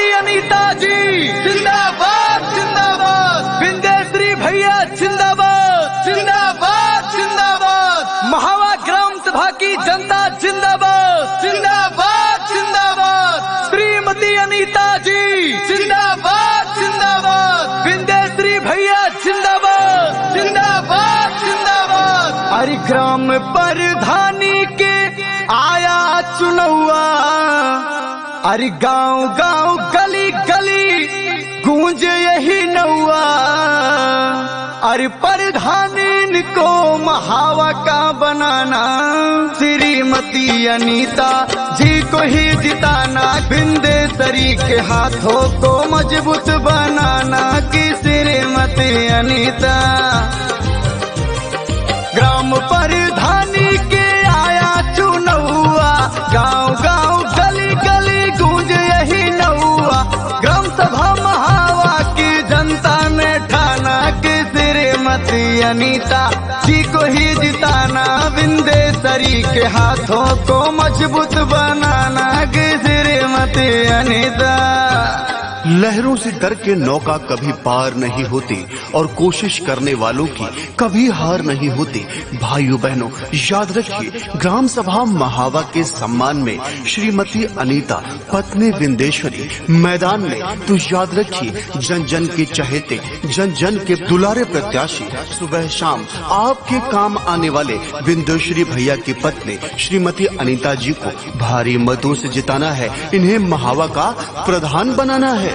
श्रीमती अनीता जी जिंदाबाद जिंदाबाद, विंध्यश्री भैया जिंदाबाद जिंदाबाद जिंदाबाद, महावा ग्राम सभा की जनता जिंदाबाद जिंदाबाद जिंदाबाद, श्रीमती अनीता जी जिंदाबाद जिंदाबाद, विंध्यश्री भैया जिंदाबाद जिंदाबाद जिंदाबाद। अरे ग्राम प्रधानी के आया चुनौआ, अरे गांव गांव गली गली गूंज यही नौआ, अरे प्रधानी को महावा का बनाना, श्रीमती अनीता जी को ही जिताना, विंध्यश्री के हाथों को मजबूत बनाना कि श्रीमती अनीता। ग्राम प्रधानी के आया चुनौआ, गांव गांव गली गली गूंज यही नौआ, ग्राम सभा महावा की जनता ने ठाना कि श्रीमती अनीता जी को ही जिताना, विंध्यश्री के हाथों को मजबूत बनाना कि श्रीमती अनीता। लहरों से डर के नौका कभी पार नहीं होती और कोशिश करने वालों की कभी हार नहीं होती। भाइयों बहनों, याद रखिए, ग्राम सभा महावा के सम्मान में श्रीमती अनीता पत्नी विंध्यश्री मैदान में, तो याद रखिए, जन जन के चहेते, जन जन के दुलारे प्रत्याशी, सुबह शाम आपके काम आने वाले विंध्यश्री भैया की पत्नी श्रीमती अनीता जी को भारी मतों से जिताना है। इन्हें महावा का प्रधान बनाना है।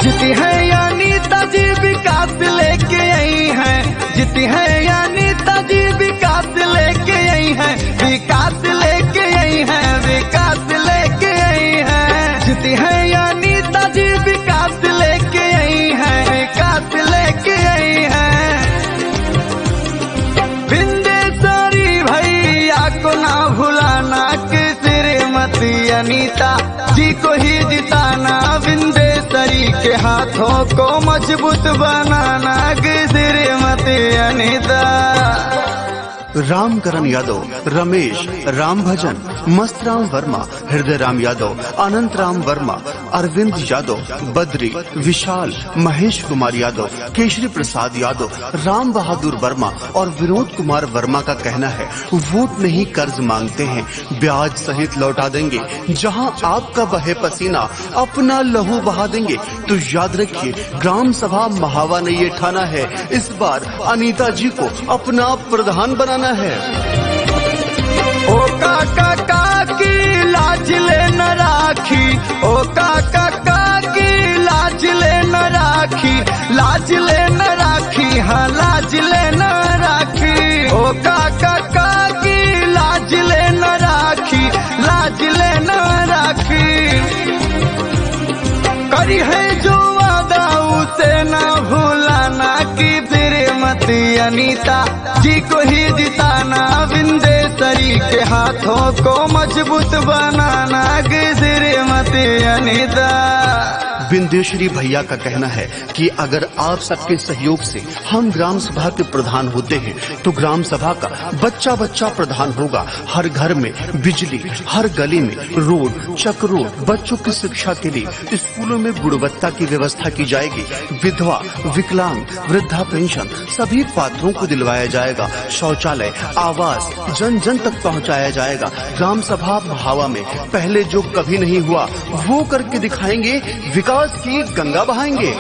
जीती है अनीता जी विकास लेके आई है, जीती है अनीता जी विकास लेके आई है, विकास लेके आई है, विकास लेके आई है, जीती है अनीता जी विकास लेके आई है, विकास लेके आई है। विंध्यश्री भैया को ना भुलाना कि श्रीमती अनीता जी को ही जिताना, विंध्यश्री के हाथों को मजबूत बनाना कि श्रीमती अनीता। रामकरण यादव, रमेश, राम भजन, मस्तराम वर्मा, हृदय राम यादव, अनंत राम वर्मा, अरविंद यादव, बद्री, विशाल, महेश कुमार यादव, केशरी प्रसाद यादव, राम बहादुर वर्मा और विनोद कुमार वर्मा का कहना है, वोट नहीं कर्ज मांगते हैं, ब्याज सहित लौटा देंगे, जहां आपका बहे पसीना अपना लहू बहा देंगे। तो याद रखिए, ग्राम सभा महावा ने ये ठाना है, इस बार अनीता जी को अपना प्रधान बनाना है। ओ काका काकी लाज ले न राखी, ओ काका काकी लाज ले न राखी, लाज ले न राखी, हाँ लाज ले न राखी, ओ काका काकी लाज ले न राखी, लाज ले न राखी। करी है जो वादा उसे न भूलाना कि श्रीमती अनीता जी को ही जिताना, विंध्यश्री के हाथों को मजबूत बनाना कि श्रीमती अनीता। विंध्यश्री भैया का कहना है कि अगर आप सबके सहयोग से हम ग्राम सभा के प्रधान होते हैं तो ग्राम सभा का बच्चा बच्चा प्रधान होगा। हर घर में बिजली, हर गली में रोड, चक रोड, बच्चों की शिक्षा के लिए स्कूलों में गुणवत्ता की व्यवस्था की जाएगी। विधवा, विकलांग, वृद्धा पेंशन सभी पात्रों को दिलवाया जाएगा। शौचालय, आवास जन जन तक पहुंचाया जाएगा। ग्राम सभा महावा में पहले जो कभी नहीं हुआ वो करके दिखाएंगे, विकास की गंगा बहाएंगे।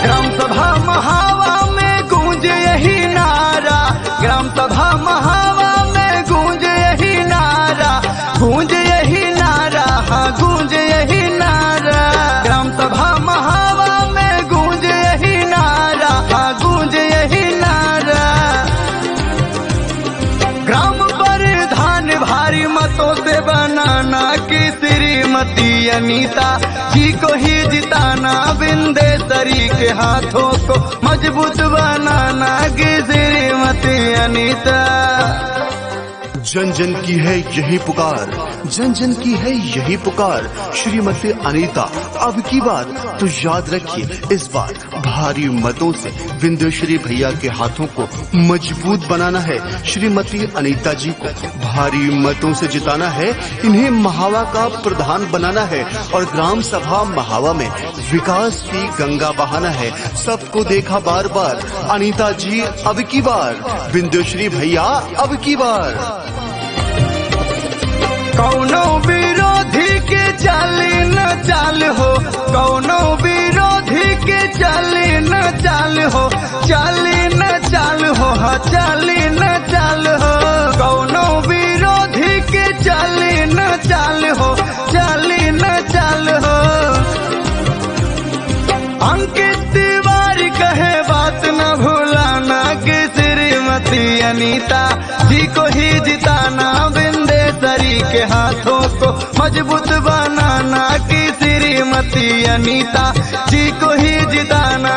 ग्राम सभा महावा में गूंज यही नारा, ग्राम सभा महावा में गूंज यही नारा, गूंज यही नारा, हाँ गूंज यही नारा। ग्राम सभा महावा में गूंज यही नारा, हाँ गूंज यही नारा। ग्राम प्रधान भारी मतों से बनाना कि श्रीमती अनीता जी को ही जिताना, विंध्यश्री के हाथों को मजबूत बनाना कि श्रीमती अनीता। जन जन की है यही पुकार, जन जन की है यही पुकार। श्रीमती अनीता अब की बार तो याद रखिए, इस बार भारी मतों से विंध्यश्री भैया के हाथों को मजबूत बनाना है। श्रीमती अनीता जी को भारी मतों से जिताना है, इन्हें महावा का प्रधान बनाना है और ग्राम सभा महावा में विकास की गंगा बहाना है। सबको देखा बार बार, अनीता जी अब की बार, विंध्यश्री भैया अब की बार। कौनो विरोधी के चाली न चाल हो, कौनो विरोधी के चाली न चाल हो, चाली न चाल हो, हाँ चाली न चाल हो। कौनो विरोधी के चाली न चाल हो, चाली न चाल हो। अंकित तिवारी कहे बात न भूलाना कि श्रीमती अनीता जी को ही जिताना, विंध्यश्री के हाथों को मजबूत बनाना कि श्रीमती अनीता जी को ही जिताना,